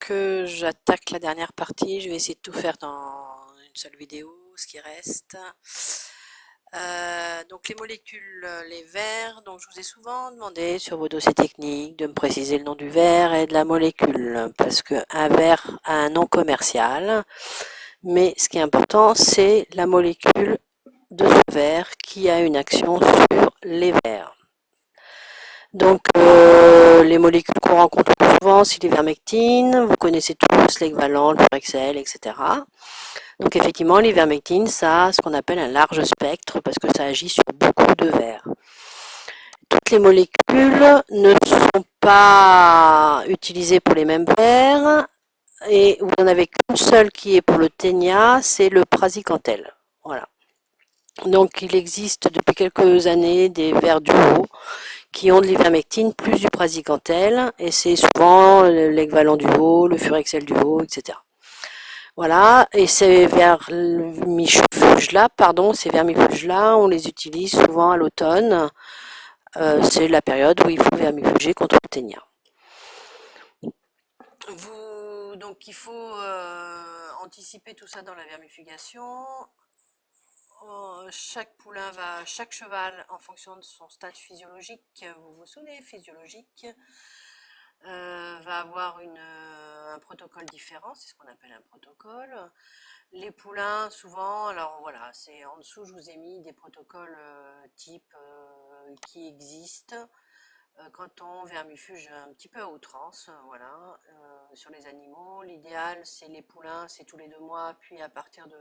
que j'attaque la dernière partie. Je vais essayer de tout faire dans une seule vidéo, ce qui reste. Donc les molécules, les vers, donc je vous ai souvent demandé sur vos dossiers techniques de me préciser le nom du vers et de la molécule, parce qu'un vers a un nom commercial, mais ce qui est important, c'est la molécule de ce vers qui a une action sur les vers. Donc les molécules qu'on rencontre le plus souvent, c'est l'ivermectine, vous connaissez tous l'Ecvalent, le Furexel, etc. Donc effectivement, l'ivermectine, ça a ce qu'on appelle un large spectre parce que ça agit sur beaucoup de vers. Toutes les molécules ne sont pas utilisées pour les mêmes vers et vous n'en avez qu'une seule qui est pour le ténia, c'est le praziquantel. Voilà. Donc il existe depuis quelques années des vers duo qui ont de l'ivermectine plus du praziquantel et c'est souvent l'Ecvalent duo, le Furexel duo, etc. Voilà, et ces vermifuges-là, on les utilise souvent à l'automne. C'est la période où il faut vermifuger contre le ténia. Donc il faut anticiper tout ça dans la vermifugation. Chaque cheval, en fonction de son stade physiologique, vous vous souvenez, physiologique, va avoir un protocole différent, c'est ce qu'on appelle un protocole. Les poulains, souvent, alors voilà, c'est en dessous, je vous ai mis des protocoles type qui existent quand on vermifuge un petit peu à outrance, voilà, sur les animaux. L'idéal, c'est les poulains, c'est tous les 2 mois, puis à partir de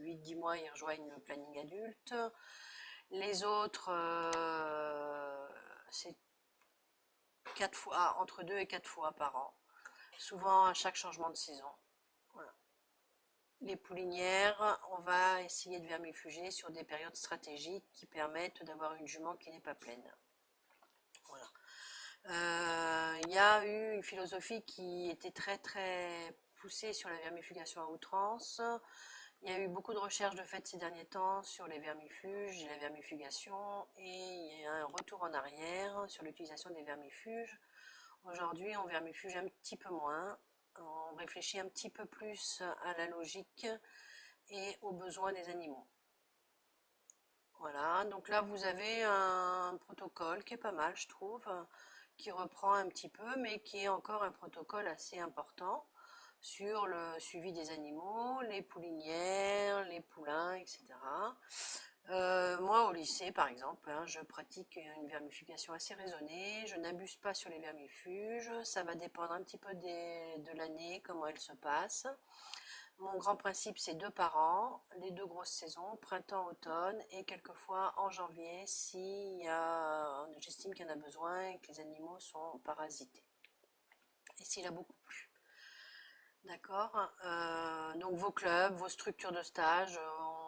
8-10 mois, ils rejoignent le planning adulte. Les autres, c'est 4 fois, entre 2 et 4 fois par an, souvent à chaque changement de saison. Voilà. Les poulinières, on va essayer de vermifuger sur des périodes stratégiques qui permettent d'avoir une jument qui n'est pas pleine. Voilà. Il y a eu une philosophie qui était très très poussée sur la vermifugation à outrance. Il y a eu beaucoup de recherches de fait ces derniers temps sur les vermifuges et la vermifugation, et il y a un retour en arrière sur l'utilisation des vermifuges. Aujourd'hui, on vermifuge un petit peu moins, on réfléchit un petit peu plus à la logique et aux besoins des animaux. Voilà, donc là vous avez un protocole qui est pas mal, je trouve, qui reprend un petit peu, mais qui est encore un protocole assez important sur le suivi des animaux, les poulinières, les poulains, etc. Moi au lycée par exemple, je pratique une vermifucation assez raisonnée, je n'abuse pas sur les vermifuges, ça va dépendre un petit peu de l'année, comment elle se passe. Mon grand principe, c'est 2 par an, les 2 grosses saisons, printemps, automne, et quelquefois en janvier si j'estime qu'il y en a besoin et que les animaux sont parasités. Et s'il a beaucoup plu. D'accord. Donc vos clubs, vos structures de stage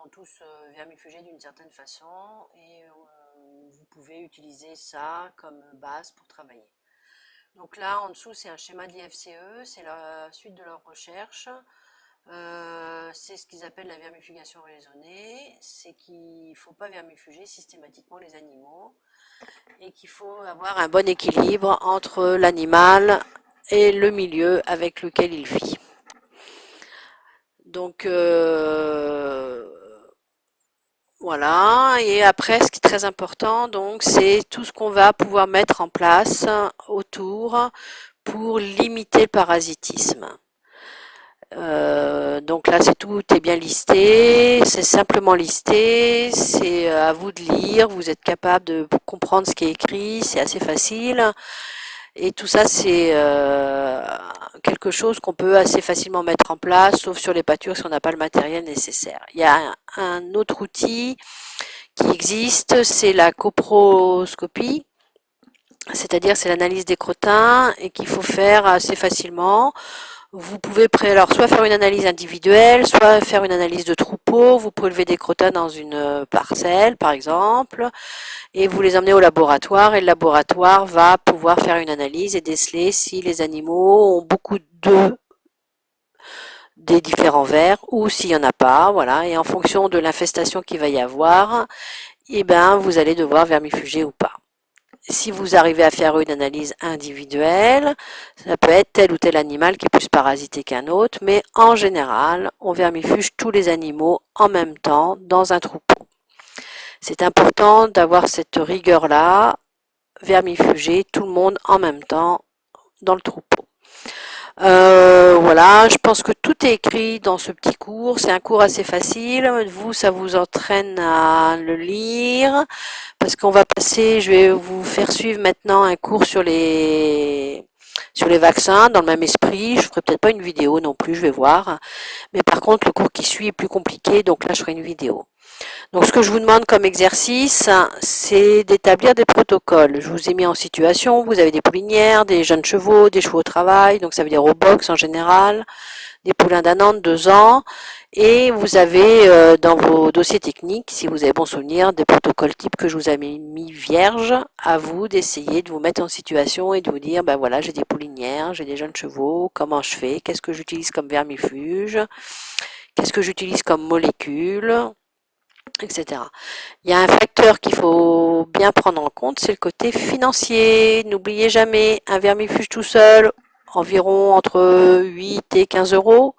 ont tous vermifugé d'une certaine façon et vous pouvez utiliser ça comme base pour travailler. Donc là, en dessous, c'est un schéma de l'IFCE, c'est la suite de leur recherche. C'est ce qu'ils appellent la vermifugation raisonnée, c'est qu'il ne faut pas vermifuger systématiquement les animaux et qu'il faut avoir un bon équilibre entre l'animal et le milieu avec lequel il vit. Donc voilà, et après ce qui est très important, donc c'est tout ce qu'on va pouvoir mettre en place autour pour limiter le parasitisme. Donc là, tout est bien listé, c'est simplement listé, c'est à vous de lire, vous êtes capable de comprendre ce qui est écrit, c'est assez facile. Et tout ça, c'est quelque chose qu'on peut assez facilement mettre en place, sauf sur les pâtures si on n'a pas le matériel nécessaire. Il y a un autre outil qui existe, c'est la coproscopie, c'est-à-dire c'est l'analyse des crottins et qu'il faut faire assez facilement. Vous pouvez alors soit faire une analyse individuelle, soit faire une analyse de troupeau. Vous prélevez des crottins dans une parcelle, par exemple, et vous les emmenez au laboratoire, et le laboratoire va pouvoir faire une analyse et déceler si les animaux ont beaucoup d'œufs des différents vers ou s'il n'y en a pas, voilà. Et en fonction de l'infestation qu'il va y avoir, eh ben, vous allez devoir vermifuger ou pas. si vous arrivez à faire une analyse individuelle, ça peut être tel ou tel animal qui est plus parasité qu'un autre, mais en général, on vermifuge tous les animaux en même temps dans un troupeau. C'est important d'avoir cette rigueur-là, vermifuger tout le monde en même temps dans le troupeau. Voilà, je pense que tout est écrit dans ce petit cours. C'est un cours assez facile. Vous, ça vous entraîne à le lire parce qu'on va passer, je vais vous faire suivre maintenant un cours sur les vaccins dans le même esprit. Je ferai peut-être pas une vidéo non plus, je vais voir. Mais par contre, le cours qui suit est plus compliqué, donc là, je ferai une vidéo. Donc, ce que je vous demande comme exercice, c'est d'établir des protocoles. Je vous ai mis en situation, vous avez des poulinières, des jeunes chevaux, des chevaux au travail, donc ça veut dire au box en général, des poulains d'un an, de 2 ans, et vous avez dans vos dossiers techniques, si vous avez bon souvenir, des protocoles types que je vous ai mis vierges, à vous d'essayer de vous mettre en situation et de vous dire, ben voilà, j'ai des poulinières, j'ai des jeunes chevaux, comment je fais, qu'est-ce que j'utilise comme vermifuge, qu'est-ce que j'utilise comme molécule, etc. Il y a un facteur qu'il faut bien prendre en compte, c'est le côté financier. N'oubliez jamais, un vermifuge tout seul, environ entre 8 et 15 euros.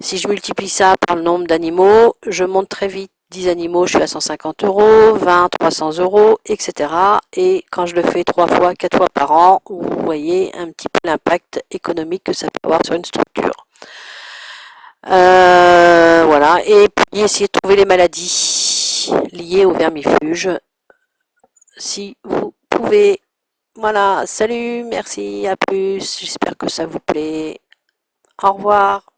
Si je multiplie ça par le nombre d'animaux, je monte très vite. 10 animaux, je suis à 150 euros, 20, 300 euros, etc. Et quand je le fais 3 fois, 4 fois par an, vous voyez un petit peu l'impact économique que ça peut avoir sur une structure. Voilà, et puis essayer de trouver les maladies liées au vermifuge, si vous pouvez. Voilà, salut, merci, à plus, j'espère que ça vous plaît. Au revoir.